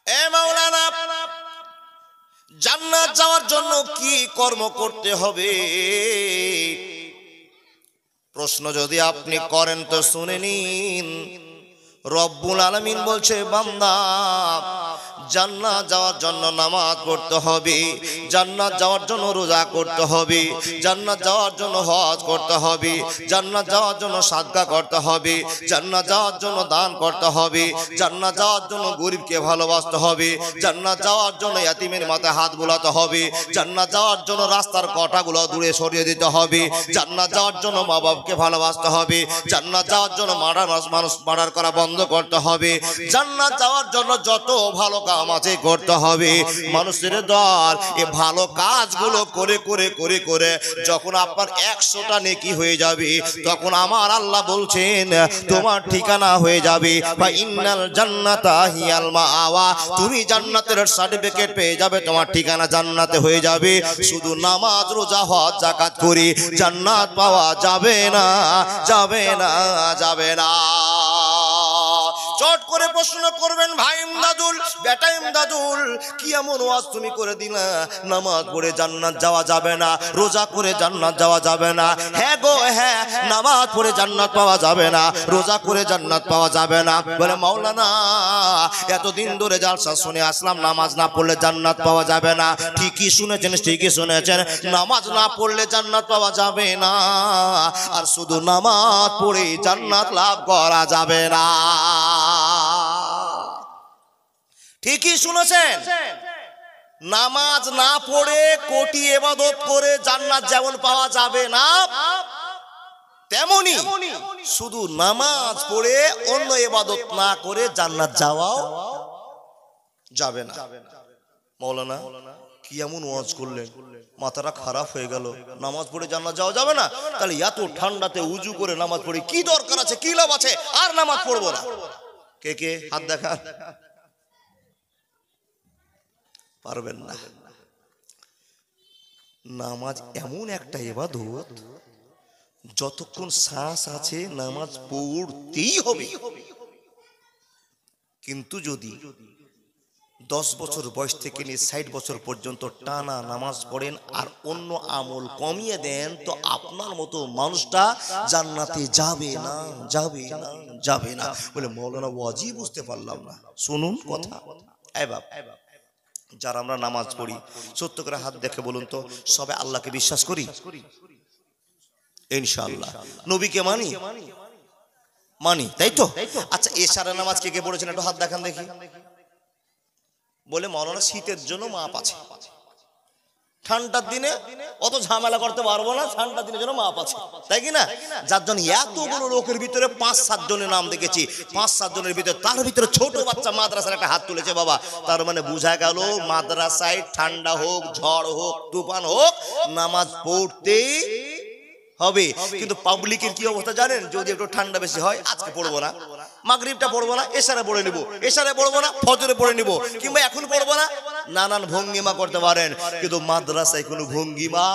এ মাওলানা, জান্নাত যাওয়ার জন্য কি কর্ম করতে হবে? প্রশ্ন যদি আপনি করেন তো শুনে নিন। রব্বুল আলামিন বলছে, বান্দা জান্নাত যাওয়ার জন্য নামাজ পড়তে হবে, জান্নাত যাওয়ার জন্য রোজা করতে হবে, জান্নাত যাওয়ার জন্য হজ করতে হবে, জান্নাত যাওয়ার জন্য সাদকা করতে হবে, জান্নাত যাওয়ার জন্য দান করতে হবে, জান্নাত যাওয়ার জন্য গরিবকে ভালোবাসতে হবে, জান্নাত যাওয়ার জন্য ইয়াতিমের মাথায় হাত বুলাতে হবে, জান্নাত যাওয়ার জন্য রাস্তার কাঁটাগুলো দূরে সরিয়ে দিতে হবে, জান্নাত যাওয়ার জন্য মা বাবাকে ভালোবাসতে হবে, জান্নাত যাওয়ার জন্য মানুষ মার্ডার করা বন্ধ করতে হবে, জান্নাত যাওয়ার জন্য যত ভালো কাজ আছে করতে হবে। মানুষের দল এই ভালো কাজগুলো করে করে করে করে যখন আপনার 100টা নেকি হয়ে যাবে, তখন আমার আল্লাহ বলছেন তোমার ঠিকানা হয়ে যাবে বা ইন্নাল জান্নাতা হিয়াল মাআওয়া, তুমি জান্নাতের সার্টিফিকেট পেয়ে যাবে, তোমার ঠিকানা জান্নাতে হয়ে যাবে। শুধু নামাজ রোজা হজ যাকাত করে জান্নাত পাওয়া যাবে না, যাবে না, যাবে না। চট করে প্রশ্ন করবেন, ভাই ইমদাদুল, বেটা ইমদাদুল, কি এমন ওয়াজ তুমি করে দিলা? নামাজ পড়ে জান্নাত যাওয়া যাবে না, রোজা করে জান্নাত যাওয়া যাবে না। হ্যাঁ গো হ্যাঁ, নামাজ পড়ে জান্নাত পাওয়া যাবে না, রোজা করে জান্নাত পাওয়া যাবে না। বলে মাওলানা, এতদিন ধরে জালসা শুনে আসলাম নামাজ না পড়লে জান্নাত পাওয়া যাবে না। ঠিকই শুনেছেন, ঠিকই শুনেছেন, নামাজ না পড়লে জান্নাত পাওয়া যাবে না, আর শুধু নামাজ পড়ে জান্নাত লাভ করা যাবে না। ঠিকই শুনেছেন, নামাজ না পড়ে কোটি ইবাদত করে জান্নাত যেমন পাওয়া যাবে না, তেমনি শুধু নামাজ পড়ে অন্য ইবাদত না করে জান্নাত যাওয়াও যাবে না। মাওলানা কি এমন ওয়াজ করলেন, মাথাটা খারাপ হয়ে গেল। নামাজ পড়ে জান্নাত যাওয়া যাবে না? তাহলে এত ঠান্ডাতে উজু করে নামাজ পড়ি কি দরকার আছে, কি লাভ আছে? আর নামাজ পড়বো না। কে কে হাত দেখা? পারবেন না। নামাজ এমন একটা ইবাদত, যতক্ষণ শ্বাস আছে নামাজ পড়তেই হবে। কিন্তু যদি 10 বছর বয়স থেকে নিয়ে 60 বছর পর্যন্ত টানা নামাজ পড়েন আর অন্য আমল কমিয়ে দেন, তো আপনার মতো মানুষটা জান্নাতে যাবে না, যাবে না, যাবে না। বলে মাওলানা ওয়াজি বুঝতে পারলাম না। শুনুন কথা। এই বাপ, যারা আমরা নামাজ পড়ি, সত্য করে হাত দেখে বলুন তো, সবে আল্লাহকে বিশ্বাস করি? ইনশাআল্লাহ। নবীকে মানি? মানি, তাই তো? আচ্ছা, এশারের নামাজ কে কে পড়েছেন একটু হাত দেখান দেখি। বলে মাওলানা শীতের জন্য মাপ আছে, ঠান্ডার দিনে অত ঝামেলা করতে পারবো না, ঠান্ডার দিনের জন্য মাপ আছে, তাই কি না? যার জন্য এতগুলো লোকের ভিতরে 5-7 জনের নাম দেখেছি, 5-7 জনের ভিতরে তার ভিতরে ছোট বাচ্চা মাদ্রাসার একটা হাত তুলেছে বাবা। তার মানে বোঝা গেল মাদ্রাসায় ঠান্ডা হোক, ঝড় হোক, তুফান হোক, নামাজ পড়তেই হবে। কিন্তু পাবলিকের কি অবস্থা জানেন? যদি একটু ঠান্ডা বেশি হয়, আজকে পড়বো না, মাগরিবটা পড়বো না, এশারে পড়ে নিব, এশারে পড়বো না, ফজরে পড়ে নিব, কিংবা এখন পড়বো না, নানান ভঙ্গিমা করতে পারেন। কিন্তু মাদ্রাসায় কোনো ভঙ্গিমা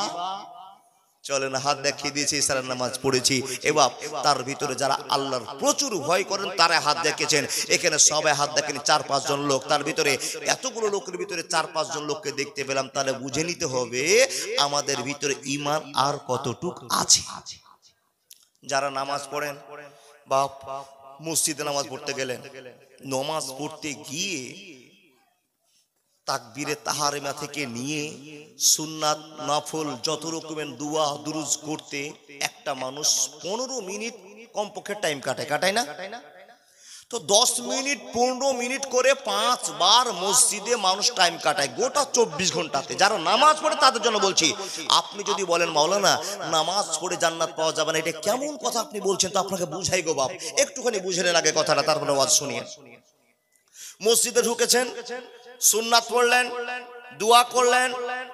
চলে না। হাত দেখিয়ে দিয়েছি, এশারের নামাজ পড়েছি। এবার তার ভিতরে যারা আল্লাহর প্রচুর ভয় করেন তারা হাত দেখেছেন। এখানে সবাই হাত দেখেনি, 4-5 জন লোক। তার ভিতরে এতগুলো লোকের ভিতরে 4-5 জন লোককে দেখতে পেলাম, তাহলে বুঝে নিতে হবে আমাদের ভিতরে ঈমান আর কতটুক আছে। যারা নামাজ পড়েন বা মসজিদে নামাজ পড়তে গেলেন, নামাজ পড়তে গিয়ে তাকবীরে তাহারিমা থেকে নিয়ে সুন্নাত নফল যত রকমের দোয়া দুরুজ করতে একটা মানুষ 15 মিনিট কমপক্ষে টাইম কাটায় না? তো 10 মিনিট 15 মিনিট করে 5 বার মসজিদে মানুষ টাইম কাটায় গোটা 24 ঘন্টাতে। যারা নামাজ পড়ে তাদের জন্য বলছি। আপনি যদি বলেন মাওলানা নামাজ পড়ে জান্নাত পাওয়া যাবে না, এটা কেমন কথা আপনি বলছেন? তো আপনাকে বুঝাই গো বাপ, একটুখানি বুঝে নেন আগে কথাটা, তারপরে ওয়াজ শুনিয়ে। মসজিদে ঢুকেছেন, সুন্নাত পড়লেন, দোয়া করলেন,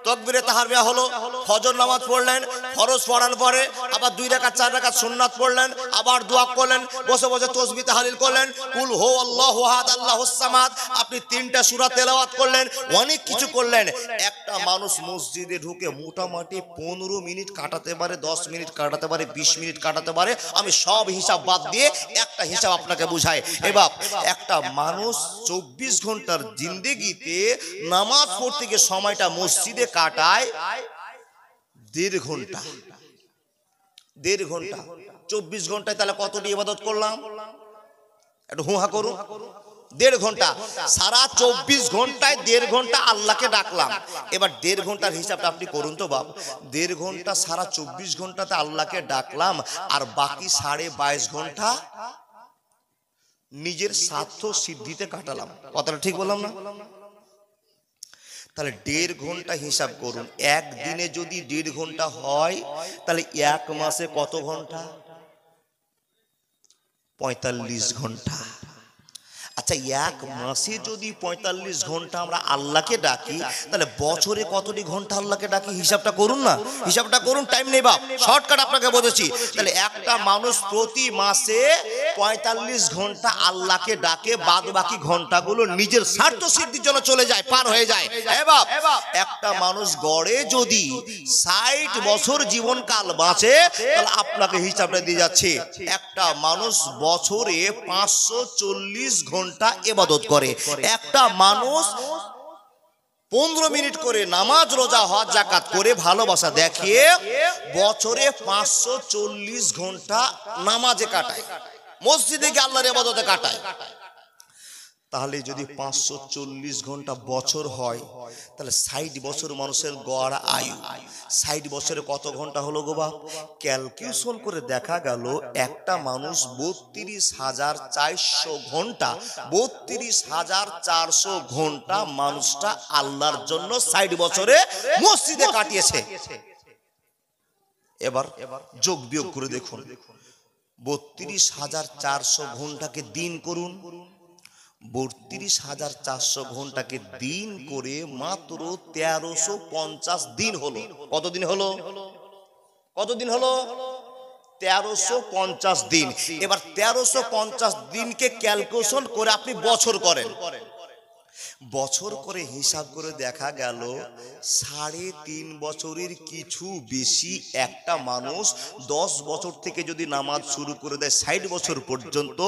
তাকবীরে তাহরিমা হলো, ফজর নামাজ পড়লেন, ফরজ পড়ার পরে আবার 2 রাকাত 4 রাকাত সুন্নাত পড়লেন, আবার দোয়া করলেন, বসে বসে তাসবিহ তাহলিল করলেন, কুল হু আল্লাহু আহাদ আল্লাহুস সামাদ, আপনি 3টা সূরা তেলাওয়াত করলেন, অনেক কিছু করলেন। একটা মানুষ মসজিদে ঢুকে মোটামুটি 15 মিনিট কাটাতে পারে, 10 মিনিট কাটাতে পারে, 20 মিনিট কাটাতে পারে। আমি সব হিসাব বাদ দিয়ে একটা হিসাব আপনাকে বুঝাই। এবার একটা মানুষ 24 ঘন্টার জিন্দেগিতে নামাজ পড়তে গিয়ে সময়টা মসজিদে কাটায় 1.5 ঘন্টা। 1.5 ঘন্টা 24 ঘন্টায় তাহলে কতটি ইবাদত করলাম? একটু হুহা করুন। 1.5 ঘন্টা। সারা 24 ঘন্টায় 1.5 ঘন্টা আল্লাহকে ডাকলাম। এবার 1.5 ঘন্টার হিসাবটা আপনি করুন তো বাপ। 1.5 ঘন্টা সারা 24 ঘন্টাতে আল্লাহকে ডাকলাম, আর বাকি 22.5 ঘন্টা নিজের স্বার্থ সিদ্ধিতে কাটালাম। কথাটা ঠিক বললাম না? তাহলে 1.5 ঘন্টা হিসাব করুন। একদিনে যদি 1.5 ঘন্টা হয় তাহলে 1 মাসে কত ঘন্টা? 45 ঘন্টা। আচ্ছা, 1 মাসে যদি 45 ঘন্টা আমরা আল্লাহকে ডাকি, তাহলে বছরে কতটি ঘন্টা আল্লাহকে ডাকি? হিসাবটা করুন না, হিসাবটা করুন। টাইম নেই বাপ, শর্টকাট আপনাকে বলেছি। তাহলে একটা মানুষ প্রতি মাসে 45 ঘন্টা আল্লাহকে ডাকে, বাদ বাকি ঘন্টাগুলো নিজের স্বার্থ সিদ্ধির জন্য চলে যায়, পার হয়ে যায়। হ্যাঁ বাপ, একটা মানুষ গড়ে যদি 60 বছর জীবনকাল বাঁচে, তাহলে আপনাকে হিসাবটা দিয়ে যাচ্ছে, একটা মানুষ বছরে 540 ঘন্টা ইবাদত করে। একটা মানুষ 15 মিনিট করে নামাজ, রোজা, হজ, যাকাত করে ভালোবাসা দেখিয়ে বছরে 540 ঘন্টা নামাজে কাটায়, মসজিদে গিয়ে আল্লাহর ইবাদতে কাটায়। তাহলে যদি 540 ঘন্টা বছর হয়, তাহলে 60 বছর মানুষের গড় আয়ু। 60 বছরে কত ঘন্টা হলো গো বাপ? ক্যালকুলেশন করে দেখা গেল একটা মানুষ 32,400 ঘন্টা, 32,400 ঘন্টা মানুষটা আল্লাহর জন্য 60 বছরে মসজিদে কাটিয়েছে। এবার যোগ বিয়োগ করে দেখুন, 32,400 ঘন্টাকে দিন করুন, 32,400 ঘন্টাকে দিন করে মাত্র 1350 দিন হলো। কতদিন হলো? কতদিন হলো? 1350 দিন। এবার 1350 দিনকে ক্যালকুলেশন করে আপনি বছর করেন। বছর করে হিসাব করে দেখা গেল 3.5 বছরের কিছু বেশি একটা মানুষ 10 বছর থেকে যদি নামাজ শুরু করে দেয় 60 বছর পর্যন্ত,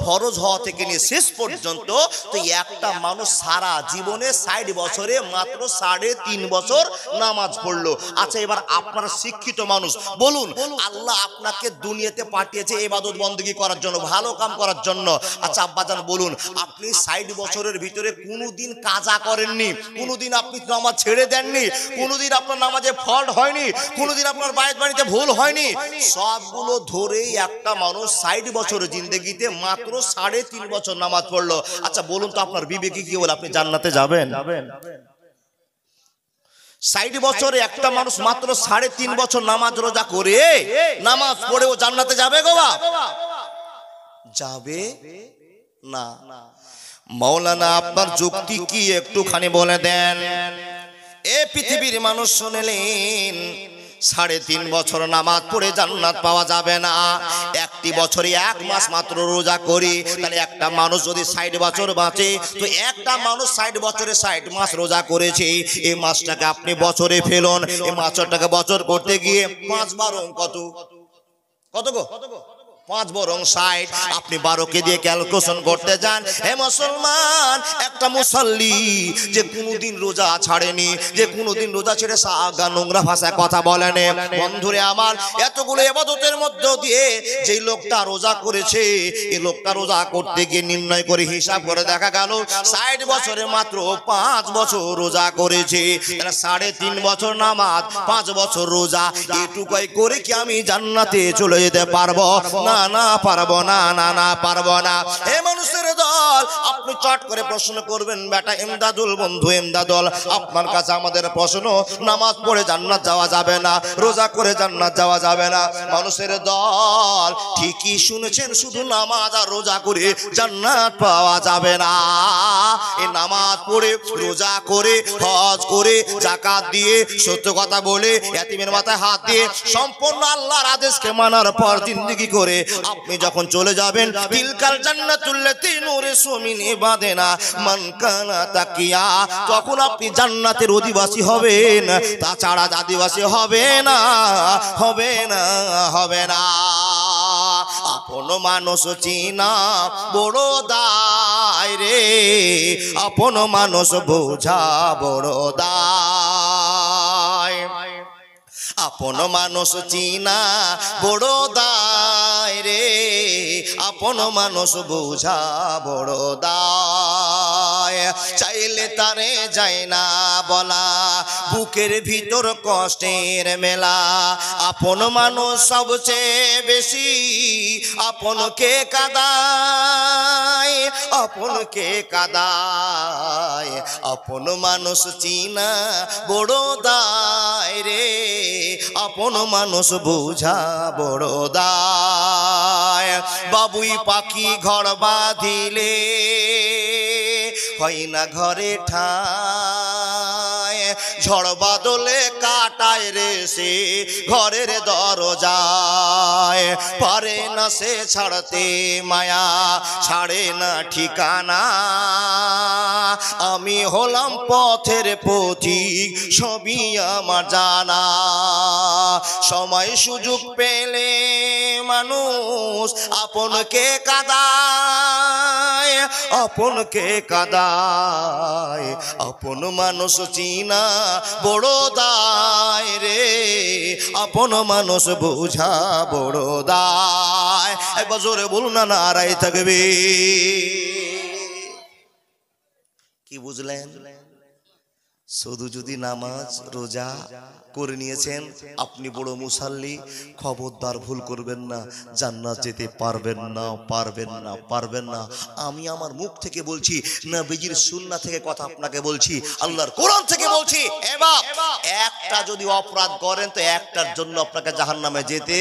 ফরজ হওয়া থেকে নিয়ে শেষ পর্যন্ত, তো একটা মানুষ সারা জীবনে 60 বছরে মাত্র 3.5 বছর নামাজ পড়লো। আচ্ছা, এবার আপনারা শিক্ষিত মানুষ, বলুন, আল্লাহ আপনাকে দুনিয়াতে পাঠিয়েছে ইবাদত বندگی করার জন্য, ভালো কাম করার জন্য। আচ্ছা আব্বাজান বলুন, আপনি 60 বছরের ভিতরে কোনোদিন কাজা করেননি, কোনোদিন আপনি নামাজ ছেড়ে দেননি, কোনোদিন আপনার নামাজে ফল্ট হয়নি, কোনোদিন আপনার বাড়িতে ভুল হয়নি, সবগুলো ধরেই একটা মানুষ 60 বছরের জিন্দেগিতে মাত্র 3.5 বছর নামাজ পড়লো। আচ্ছা বলুন তো, আপনার বিবেকে কি বলে আপনি জান্নাতে যাবেন? 60 বছরে একটা মানুষ মাত্র 3.5 বছর নামাজ রোজা করে, নামাজ পড়েও জান্নাতে যাবে গো বাপ? যাবে না। মাওলানা আপনার যুক্তি কি একটুখানি বলে দেন। এ পৃথিবীর মানুষ শুনলেন 3.5 বছর নামাজ পড়ে জান্নাত পাওয়া যাবে না, একটি বছরে 1 মাস মাত্র রোজা করি, তাহলে একটা মানুষ যদি 60 বছর বাঁচে, তো একটা মানুষ 60 বছরে 60 মাস রোজা করেছে, এই মাসটাকে আপনি বছরে ফেলুন, এই মাসটাকে বছর করতে গিয়ে 5 12 কত কত গো? 5 বরং 60। আপনি 12কে দিয়ে ক্যালকুলেশন করতে যান। হে মুসলমান, একটা মুসাল্লি যে কোনোদিন রোজা ছাড়েনি, যে কোনোদিন রোজা ছেড়ে সাগা নোংরা ভাষায় কথা বলেনি, বন্ধুরে আমার, এতগুলো ইবাদতের মধ্য দিয়ে যেই লোকটা রোজা করেছে, এই লোকটা রোজা করতে গিয়ে নির্ণয় করে হিসাব করে দেখা গেল 60 বছরে মাত্র 5 বছর রোজা করেছে। তাহলে 3.5 বছর নামাজ, 5 বছর রোজা, এটুকুই করে কি আমি জান্নাতে চলে যেতে পারবো? না না পারবো না, না পারবো না। হে মানুষের দল, আপনি চট করে প্রশ্ন করবেন, বেটা ইমদাদুল, বন্ধু ইমদাদুল, আপনার কাছে আমাদের প্রশ্ন, নামাজ পড়ে জান্নাত যাওয়া যাবে না, রোজা করে জান্নাত যাওয়া যাবে না। মানুষের দল, ঠিকই শুনেছেন, শুধু নামাজ আর রোজা করে জান্নাত পাওয়া যাবে না। এই নামাজ পড়ে, রোজা করে, হজ করে, যাকাত দিয়ে, সত্য কথা বলে, ইয়াতিমের মাথায় হাত দিয়ে, সম্পূর্ণ আল্লাহর আদেশকে মানার পর জিন্দেগি করে আপনি যখন চলে যাবেন, তিলকাল জান্নাতুল্লাতী নুরিসু মিন ইবাদিনা মান কানা তাকিয়া, তখন আপনি জান্নাতের অধিবাসী হবেন, তাছাড়া আদিবাসী হবে না, হবে না, হবে না। আপন মানুষ চিনা বড় দায় রে, আপন মানুষ বোঝা বড় দায়, আপন মানুষ চিনা বড় দায় রে, আপন মানুষ বোঝা বড় দায়। চাইলে তারে যায় না বলা, বুকের ভিতর কষ্টের মেলা, আপন মানুষ সবচেয়ে বেশি আপনকে কাদায়, আপনকে কাদায়, আপন মানুষ চিনা বড় দায় রে, আপন মানুষ বোঝা বড় দায়। বাবুই পাখি ঘর বাঁধিলে হয় না ঘরে ঠায়, ঝড় বাদলে কাটায় রে সে ঘরের দরজায়, পারে না সে ছাড়তে মায়া, ছাড়ে না ঠিকানা, আমি হলাম পথের পথিক, সবই আমার জানা। সময় সুযোগ পেলে মানুষ আপনকে কাদায়, আপনকে কাদায়, আপন মানুষ চিনা বড় দায় রে, আপন মানুষ বোঝা বড় দায়। একবার জোরে বলুন না, নারায়ে তাকবীর। কি বুঝলেন? শুধু যদি নামাজ রোজা করে নিয়েছেন আপনি বড় মুসাল্লি, খবরদার ভুল করবেন না, জান্নাত যেতে পারবেন না, পারবেন না, পারবেন না। আমি আমার মুখ থেকে বলছি, নবীজির সুন্নাহ থেকে কথা আপনাকে বলছি, আল্লাহর কোরআন থেকে বলছি। এবার একটা যদি অপরাধ করেন তো একটার জন্য আপনাকে জাহান্নামে যেতে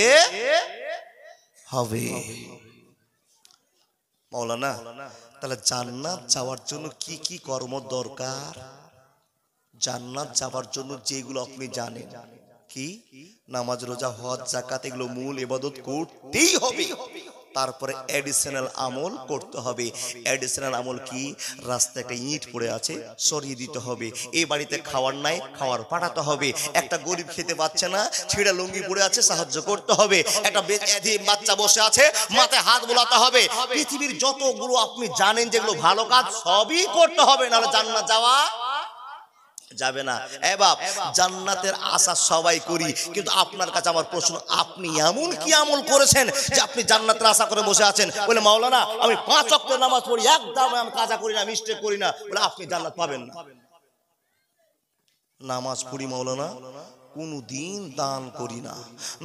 হবে। মাওলানা, তাহলে জান্নাত যাওয়ার জন্য কি কি কর্ম দরকার? জান্নাত যাওয়ার জন্য যেগুলো আপনি জানেন, কি নামাজ রোজা হজ যাকাত, এগুলো মূল ইবাদত করতেই হবে। তারপরে এডিশনাল আমল করতে হবে। এডিশনাল আমল কি? রাস্তায় একটা ইট পড়ে আছে, সরিয়ে দিতে হবে। এই বাড়িতে খাওয়ার নাই, খাওয়ার পাঠাতে হবে। একটা গরিব খেতে পাচ্ছে না, ছিঁড়া লুঙ্গি পড়ে আছে, সাহায্য করতে হবে। একটা বাচ্চা বসে আছে, মাথায় হাত বোলাতে হবে। পৃথিবীর যতগুলো আপনি জানেন যেগুলো ভালো কাজ, সবই করতে হবে, নাহলে জান্নাত যাওয়া যাবে না। এ বাপ, জান্নাতের আশা সবাই করি, কিন্তু আপনার কাছে আমার প্রশ্ন, আপনি এমন কি আমল করেছেন যে আপনি জান্নাতের আশা করে বসে আছেন? বলে মাওলানা আমি 5 ওয়াক্ত নামাজ পড়ি, একদম আমি কাজা করি না, মিস্টেক করি না, বলে আপনি জান্নাত পাবেন না। নামাজ পড়ি মাওলানা, কোনদিন দান করি না।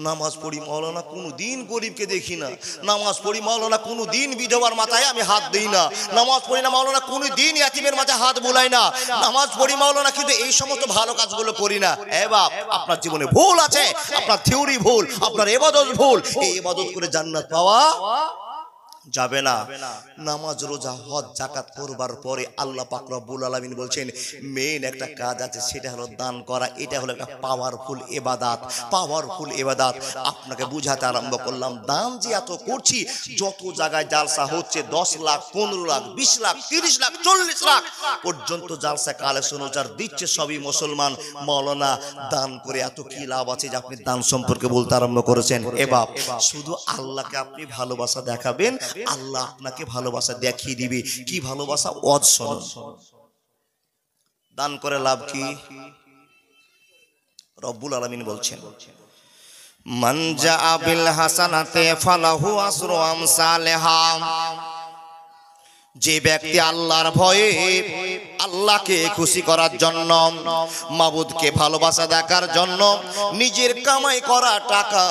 নামাজ পড়ি মাওলানা, কোনদিন গরিবকে দেখি না। নামাজ পড়ি মাওলানা, কোনদিন বিধবার মাথায় আমি হাত দিই না। নামাজ পড়ি না মাওলানা, কোনদিন ইয়াতিমের মাথায় হাত বুলাই না। নামাজ পড়ি মাওলানা, কিন্তু এই সমস্ত ভালো কাজগুলো করি না। এ বাপ, আপনার জীবনে ভুল আছে, আপনার থিওরি ভুল, আপনার ইবাদত ভুল। এই ইবাদত করে জান্নাত পাওয়া যাবে না। নামাজ রোজা হজ যাকাত করবার পরে আল্লাহ পাক রব্বুল আলামিন বলছেন মেইন একটা কাজ আছে, সেটা হলো দান করা। এটা হলো একটা পাওয়ারফুল ইবাদত, পাওয়ারফুল ইবাদত। আপনাকে বুঝাতে আরম্ভ করলাম, দান যে এত করছি, যত জায়গায় জালসা হচ্ছে 10 লাখ 15 লাখ 20 লাখ 30 লাখ 40 লাখ পর্যন্ত জালসা কালেকশন দিচ্ছে, সবই মুসলমান। মাওলানা দান করে এত কি লাভ আছে যে আপনি দান সম্পর্কে বলতে আরম্ভ করেছেন? এ বাপ, শুধু আল্লাহকে আপনি ভালোবাসা দেখাবেন, আল্লাহ আপনাকে ভালোবাসা দেখিয়ে দিবে। কি ভালোবাসা? ওয়াজ শুনুন। দান করে লাভ কি? রব্বুল আলামিন বলছেন, মান জাআ বিল হাসানাতি ফালাহু আসরু আমসালিহা। যে ব্যক্তি আল্লাহর ভয়ে আল্লাহকে খুশি করার জন্য, মাবুদকে ভালোবাসা দেখার জন্য নিজের কামাই করা টাকা,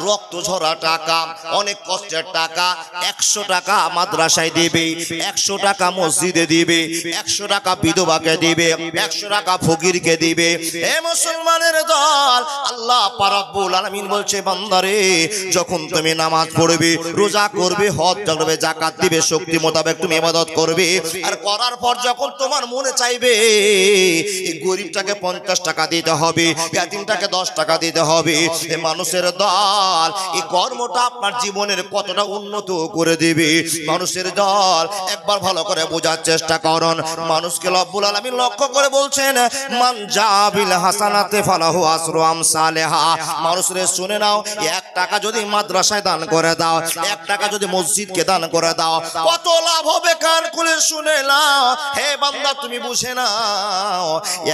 রক্ত ঝরা টাকা, অনেক কষ্টের টাকা, 100 টাকা মাদ্রাসায় দিবে, 100 টাকা মসজিদে দিবে, 100 টাকা বিধবাকে দিবে, 100 টাকা ফকিরকে দিবে। হে মুসলমানের দল, আল্লাহ পাক রব্বুল আলামিন বলছে, বান্দারে যখন তুমি নামাজ পড়বে, রোজা করবে, হজ করবে, যাকাত দিবে, শক্তি মোতাবেক তুমি ইবাদত করবে, আর করার পর যখন তোমার মনে চাইবে এই গরিবটাকে 50 টাকা দিতে হবে, ইয়াতিমটাকে 10 টাকা দিতে হবে, এই মানুষের দল এই কর্মটা আপনার জীবনের কতটা উন্নত করে দিবে। মানুষের দল একবার ভালো করে বোঝার চেষ্টা করুন। মানুষকে রব্বুল আলামিন লক্ষ্য করে বলছেন, মান জাবিল হাসানাতে ফালাহু আসরু আমসালেহা। মানুষরে শুনে নাও, 1 টাকা যদি মাদ্রাসায় দান করে দাও, 1 টাকা যদি মসজিদকে দান করে দাও, কত লাভ হবে কান খুলে শুনে নাও। হে বান্দা তুমি বুঝে নাও,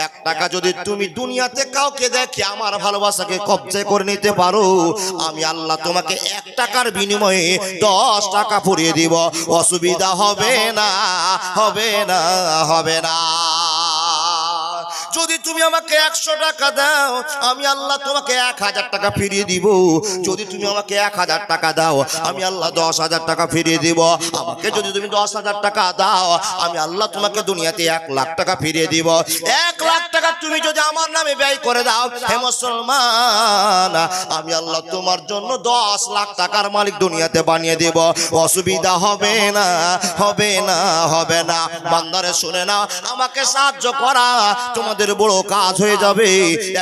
1 টাকা যদি তুমি দুনিয়াতে কাউকে দেখে আমার ভালোবাসাকে কবজা করে নিতে পারো, আমি আল্লাহ তোমাকে 1 টাকার বিনিময়ে 10 টাকা পরিয়ে দিব। অসুবিধা হবে না, হবে না, হবে না। যদি তুমি আমাকে 100 টাকা দাও, আমি আল্লাহ তোমাকে 1000 টাকা ফিরিয়ে দিব। যদি তুমি আমাকে 1000 টাকা দাও, আমি আল্লাহ 10,000 টাকা ফিরিয়ে দিব। আমাকে যদি তুমি 10,000 টাকা দাও, আমি আল্লাহ তোমাকে দুনিয়াতে 1 লাখ টাকা ফিরিয়ে দিব। 1 লাখ টাকা তুমি যদি আমার নামে ব্যয় করে দাও, হে মুসলমান, আমি আল্লাহ তোমার জন্য 10 লাখ টাকার মালিক দুনিয়াতে বানিয়ে দেব। অসুবিধা হবে না, হবে না, হবে না। বান্দারে শুনে নাও, আমাকে সাহায্য করা তোমাদের বড় কাজ হয়ে যাবে।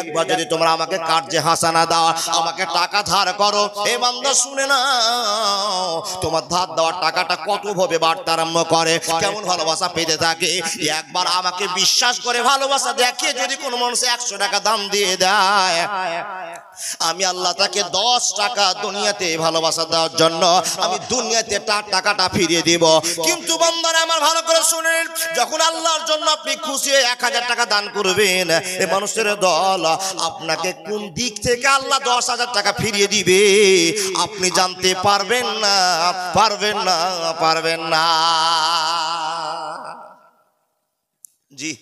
একবার যদি তোমরা আমাকে কার্যে হাসানা দাও, আমাকে টাকা ধার করো, এই বান্দা শুনে নাও, তোমার ধার দেওয়ার টাকাটা কত ভাবে বাড়তে আরম্ভ করে, কেমন ভালোবাসা পেতে থাকে। একবার আমাকে বিশ্বাস করে ভালোবাসা দেখিয়ে যদি কোনো মানুষ 100 টাকা দাম দিয়ে দেয়, আমি আল্লাহ তাকে 10 টাকা দুনিয়াতে ভালোবাসা দেওয়ার জন্য আমি দুনিয়াতে তার টাকাটা ফিরিয়ে দিব। কিন্তু বান্দারা আমার ভালো করে শুনেন, যখন আল্লাহর জন্য আপনি খুশি হয়ে 1000 টাকা দান করবেন, এই মানুষের দল আপনাকে কোন দিক থেকে আল্লাহ 10,000 টাকা ফিরিয়ে দিবে আপনি জানতে পারবেন না, পারবেন না, পারবেন না। জি,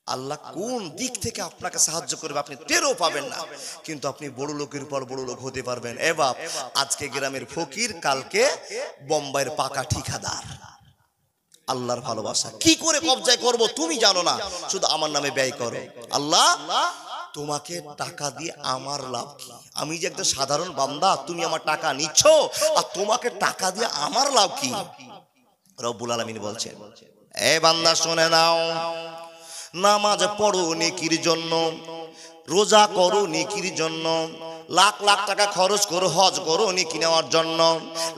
আল্লাহ কোন দিক থেকে আপনাকে সাহায্য করবে আপনি টেরও পাবেন না, কিন্তু আপনি বড় লোকের পর বড় লোক হতে পারবেন। এ বাপ, আজকে গ্রামের ফকির, কালকে বোম্বাইয়ের পাকা ঠিকাদার। আল্লাহর ভালোবাসা কি করে কবজায় করব তুমি জানো না, শুধু আমার নামে ব্যয় করো। আল্লাহ তোমাকে টাকা দিয়ে আমার লাভ কি? আমি যে একটা সাধারণ বান্দা, তুমি আমার টাকা নিচ্ছ, আর তোমাকে টাকা দিয়ে আমার লাভ কি? রব্বুল আলামিন বলছেন, এ বান্দা শুনে নাও, নামাজ পড়ো নেকির জন্য, রোজা করো নেকির জন্য, লাখ লাখ টাকা খরচ করো হজ করো নেকি নেওয়ার জন্য,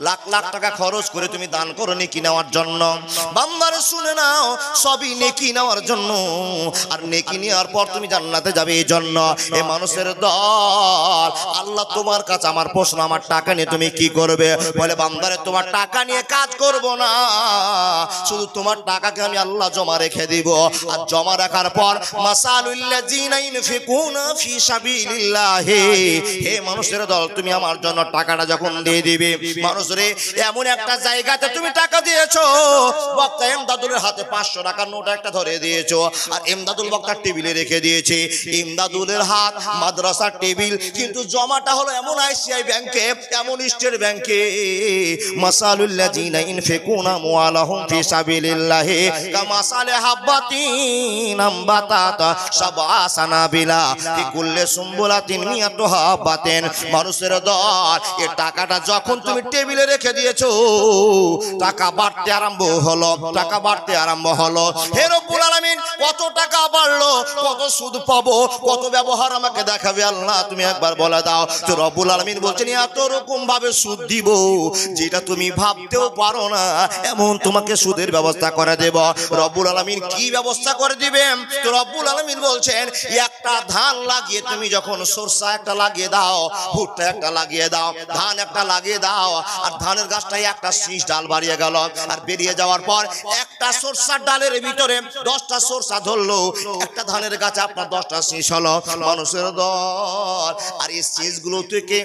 লাখ লাখ টাকা খরচ করে তুমি দান করো নেকি নেওয়ার জন্য। বান্দারে শুনে নাও, সবই নেকি নেওয়ার জন্য, আর নেকি নেওয়ার পর তুমি জান্নাতে যাবে এই জন্য। এ মানুষের দল, আল্লাহ তোমার কাছে আমার প্রশ্ন, আমার টাকা নিয়ে তুমি কি করবে? বলে, বান্দারে তোমার টাকা নিয়ে কাজ করব না, শুধু তোমার টাকাকে আমি আল্লাহ জমা রেখে দিব। আর জমা রাখার পর মাসালুল্লাযিনা ইনফিকুনা ফি সাবিলিল্লাহি, হে মানুষের দল, তুমি আমার জন্য টাকাটা যখন দিয়ে দিবে, মানুষরে এমন একটা জায়গাতে তুমি টাকা দিয়েছো, বক্তা এমদাদুলের হাতে 500 টাকার নোট একটা ধরে দিয়েছো, আর এমদাদুল বক্তার টেবিলে রেখে দিয়েছে। এমদাদুলের হাত মাদ্রাসার টেবিল, কিন্তু জমাটা হলো এমন আইসিআই ব্যাংকে, এমন স্টেট ব্যাংকে। মাসালুল্লাযিনা ইনফিকুনা আমওয়ালাহুম ফি সাবিলিল্লাহি কামাসালি হাব্বাতিন আমবাতাত সাবআ সানাবিলা ফি কুল্লি সুম্বুলাতিন মিয়াতু হাব্বাতিন। মানুষের দল, এই টাকাটা যখন তুমি টেবিলে রেখে দিয়েছো, টাকা বাড়তে আরম্ভ হলো, টাকা বাড়তে আরম্ভ হলো। হে রব্বুল আলামিন, কত টাকা বাড়লো, কত সুদ পাবো, কত ব্যবহার আমাকে দেখাবে আল্লাহ তুমি একবার বলে দাও। তো রব্বুল আলামিন বলছেন, এত রকম ভাবে সুদ দিব যেটা তুমি ভাবতেও পারো না, এমন তোমাকে সুদের ব্যবস্থা করে দেব। রব্বুল আলামিন কি ব্যবস্থা করে দিবেন? তো রব্বুল আলামিন বলছেন, একটা ধান লাগিয়ে তুমি যখন সরষা একটা লাগিয়ে দাও, ভুট্টা একটা লাগিয়ে দাও, ধান একটা লাগিয়ে দাও, আর ধানের গাছটাই একটা শীষ ডাল বাড়িয়ে গেল, আর বেরিয়ে যাওয়ার পর একটা সরষার ডালের ভিতরে 10টা সরষা ধরলো, একটা ধানের গাছে আপনার 10টা শীষ হলো। মানুষের দল, আর এই শীষগুলো থেকে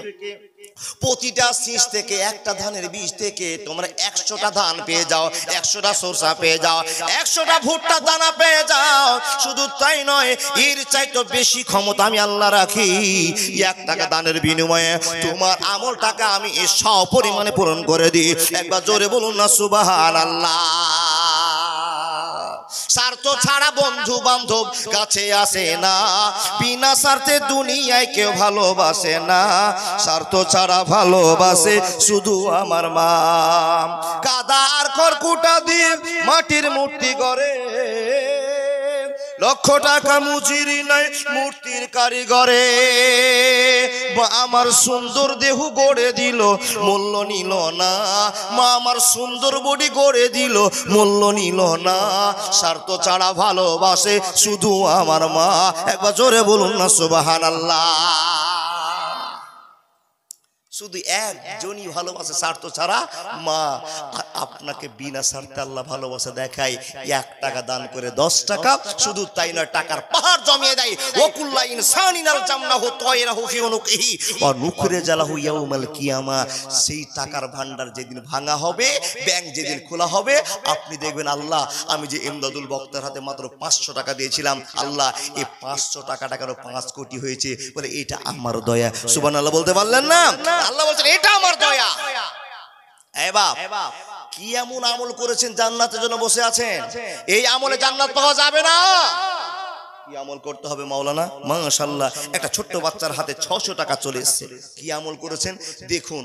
প্রতিটা শীষ থেকে একটা ধানের বীজ থেকে তোমরা 100টা ধান পেয়ে যাও, 100টা সরষা পেয়ে যাও, 100টা ভুট্টা দানা পেয়ে যাও। শুধু তাই নয়, এর চাইতে বেশি ক্ষমতা আমি আল্লাহ রাখি। 1 টাকা দানের বিনিময়ে তোমার আমলটাকে আমি এ সপরিমাণে পূরণ করে দিই। একবার জোরে বলুন না সুবহানাল্লাহ। স্বার্থ ছাড়া বন্ধু বান্ধব কাছে আসে না, বিনা স্বার্থে দুনিয়ায় কেউ ভালোবাসে না। স্বার্থ ছাড়া ভালোবাসে শুধু আমার মা। কাদা আর খড়কুটা দিয়ে মাটির মূর্তি গড়ে, লক্ষ টাকা মজুরি নাই মূর্তির কারিগরে। আমার সুন্দর দেহ গড়ে দিল, মূল্য নিল না। মা আমার সুন্দর বডি গড়ে দিল, মূল্য নিল না। স্বার্থ ছাড়া ভালোবাসে শুধু আমার মা। একবার জোরে বলুন না সুবহানাল্লাহ। শুধু একজনই ভালোবাসে স্বার্থ ছাড়া, মা। আর আপনাকে বিনা স্বার্থে আল্লাহ ভালোবাসা দেখায়। 1 টাকা দান করে 10 টাকা, শুধু তাই নয়, টাকার পাহাড় জমিয়ে দেয়। ওয়াকুল্লা ইনসানিন আলজামনাহু তায়রাহু ফি উনুকিহি ওয়া নুখরিজালাহু ইয়াউমাল কিয়ামা। সেই টাকার ভান্ডার যেদিন ভাঙা হবে, ব্যাংক যেদিন খোলা হবে, আপনি দেখবেন আল্লাহ, আমি যে ইমদাদুল বক্তার হাতে মাত্র 500 টাকা দিয়েছিলাম, আল্লাহ এই 500 টাকাটা কেন 5 কোটি হয়েছে? বলে এটা আমার দয়া। সুবহানাল্লাহ বলতে পারলেন না? আল্লাহ বলছেন এটা আমার দয়া। এ বাপ, কি এমন আমল করেছেন জান্নাতের জন্য বসে আছেন? এই আমলে জান্নাত পাওয়া যাবে না। কি আমল করতে হবে মাওলানা? মাশাআল্লাহ, একটা ছোট্ট বাচ্চার হাতে 600 টাকা চলে এসেছে। কি আমল করেছেন দেখুন।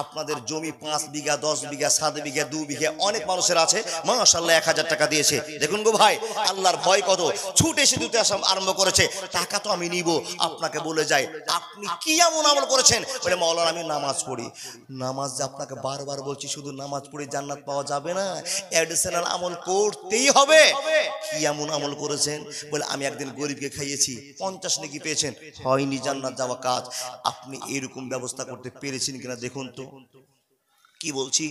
আপনাদের জমি 5 বিঘা, 10 বিঘা, 7 বিঘা, 2 বিঘা, অনেক মানুষের আছে। মাশাআল্লাহ 1000 টাকা দিয়েছে। দেখুন গো ভাই, আল্লাহর ভয় কত, ছুটে এসে দিতে আরম্ভ করেছে। টাকা তো আমি নিব, আপনাকে বলে যাই আপনি কি এমন আমল করেছেন? বলে মাওলানা আমি নামাজ পড়ি। নামাজ যে আপনাকে বারবার বলছি, শুধু নামাজ পড়ে জান্নাত পাওয়া যাবে না, অ্যাডিশনাল আমল করতেই হবে। কি এমন আমল করেছেন? বলে আমি একদিন গরিবকে খাইয়েছি, 50 নেকি পেয়েছেন। হয়নি জান্নাত যাওয়া কাজ। আপনি এরকম ব্যবস্থা করতে পেরেছেন কিনা দেখুন তো। কি বলছি?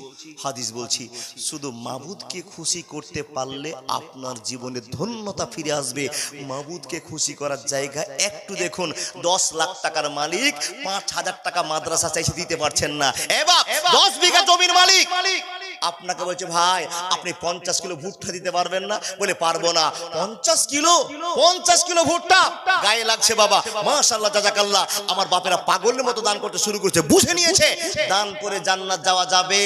হাদিস বলছি। শুধু মাবুদকে খুশি করতে পারলে আপনার জীবনে ধন্যতা ফিরে আসবে। মাবুদকে খুশি করার জায়গা একটু দেখুন। 10 লাখ টাকার মালিক 5000 টাকা মাদ্রাসা চাইছে, দিতে পারছেন না। এ বাপ, 10 বিঘা জমির মালিক আপনাকে বলছে ভাই আপনি 50 কিলো ভুট্টা দিতে পারবেন না? বলে পারবো না। 50 কিলো ভুট্টা গায়ে লাগছে বাবা। মাশাআল্লাহ জাযাকাল্লাহ। আমার বাপেরা পাগলের মতো দান করতে শুরু করেছে, বুঝে নিয়েছে দান করে জান্নাত যাওয়া যাবে,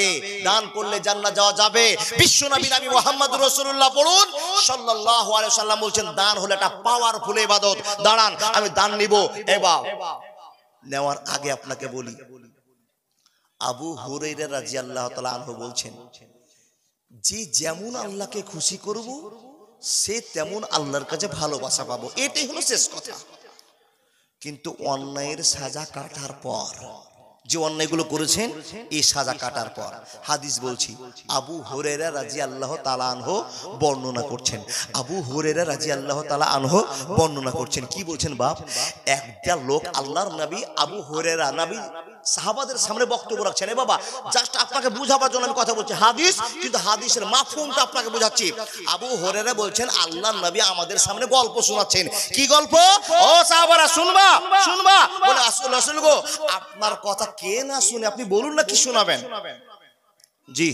দান করলে জান্নাত যাওয়া যাবে। বিশ্বনবী নবী মুহাম্মদুর রাসূলুল্লাহ পড়ুন সাল্লাল্লাহু আলাইহি ওয়াসাল্লাম বলছেন দান হলো একটা পাওয়ারফুল ইবাদত। দাঁড়ান আমি দান নিব। এবার নেওয়ার আগে আপনাকে বলি, আবু হুরায়রা রাদিয়াল্লাহু তাআলা আনহু বলছেন, যে যেমন আল্লাহকে খুশি করব সে তেমন আল্লাহর কাছে ভালোবাসা পাবো। এটাই হলো শেষ কথা। কিন্তু অন্যায়ের সাজা কাটার পর, যে অন্যায়গুলো করেছেন এই সাজা কাটার পর, হাদিস বলছি, আবু হুরায়রা রাদিয়াল্লাহু তাআলা আনহু বর্ণনা করছেন। আবু হুরায়রা রাদিয়াল্লাহু তাআলা আনহু বর্ণনা করছেন। কি বলছেন বাপ? একটা লোক আল্লাহর নবী আবু হুরায়রা নবী সাহাবাদের সামনে বক্তব্য রাখছেন। এ বাবা জাস্ট আপনাকে বুঝাবার জন্য আমি কথা বলছি, হাদিস কিন্তু হাদিসের মাফহুমটা আপনাকে বোঝাচ্ছি। আবু হুরায়রা বলছেন আল্লাহর নবী আমাদের সামনে গল্প শোনাচ্ছেন। কি গল্প? ও সাহাবারা শুনবা শুনবা। বলে আসল আসল গো, আপনার কথা কে না শুনে, আপনি বলুন না কি শোনাবেন। জি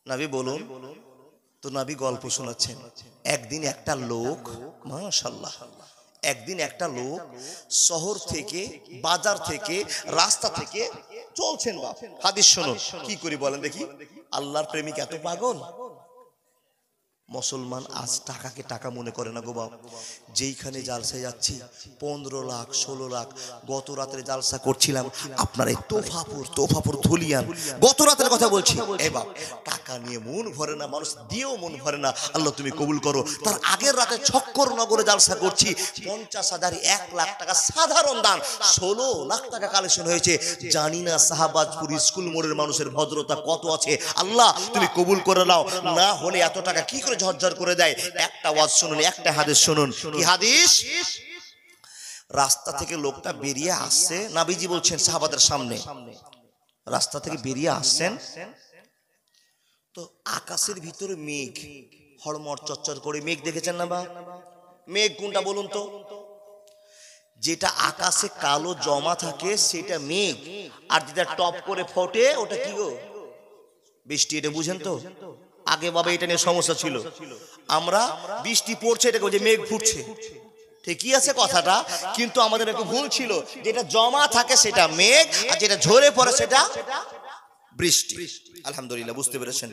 নবী বলুন। তো নবী গল্প শোনাচ্ছেন। একদিন একটা লোক, মাশাআল্লাহ, একদিন একটা লোক শহর থেকে, বাজার থেকে, রাস্তা থেকে চলছেন। বাপ হাদিস শুনুন, কি করি বলেন দেখি। আল্লাহর প্রেমিক এত পাগল, মুসলমান আজ টাকাকে টাকা মনে করে না গো বাপ। যেইখানে জালসায় যাচ্ছি 15 লাখ 16 লাখ। গত রাতে জালসা করছিলাম আপনার এই তোফাপুর ধুলিয়ান, গত রাতের কথা বলছি। এ বাপ টাকা নিয়ে মন ভরে না, মানুষ দিয়েও মন ভরে না। আল্লাহ তুমি কবুল করো। তার আগের রাতে ছক্কর নগরে জালসা করছি, 50,000 1 লাখ টাকা সাধারণ দান, 16 লাখ টাকা কালেকশন হয়েছে। জানি না শাহবাজপুর স্কুল মোড়ের মানুষের ভদ্রতা কত আছে। আল্লাহ তুমি কবুল করে নাও। না হলে এত টাকা কি করে ঝরঝর করে দেয়। একটা ওয়াজ শুনুন, একটা হাদিস শুনুন। কি হাদিস? রাস্তা থেকে লোকটা বেরিয়ে আসছে, নবীজি বলছেন সাহাবাদের সামনে, রাস্তা থেকে বেরিয়ে আসছেন তো আকাশের ভিতরে মেঘ হড়মড় চচ্চর করে। মেঘ দেখেছেন না বা? মেঘ কোনটা বলুন তো? যেটা আকাশে কালো জমা থাকে সেটা মেঘ, আর যেটা টপ করে ফোটে ওটা কি গো? বৃষ্টি। এটা বুঝেন তো? আগে বাবা এটা নিয়ে সমস্যা ছিল, আমরা বৃষ্টি পড়ছে এটাকে যে মেঘ ফুটছে, ঠিকই আছে কথাটা, কিন্তু আমাদের একটু ভুল ছিল, যেটা জমা থাকে সেটা মেঘ, আর যেটা ঝরে পড়ে সেটা বৃষ্টি। আলহামদুলিল্লাহ, বুঝতে পেরেছেন।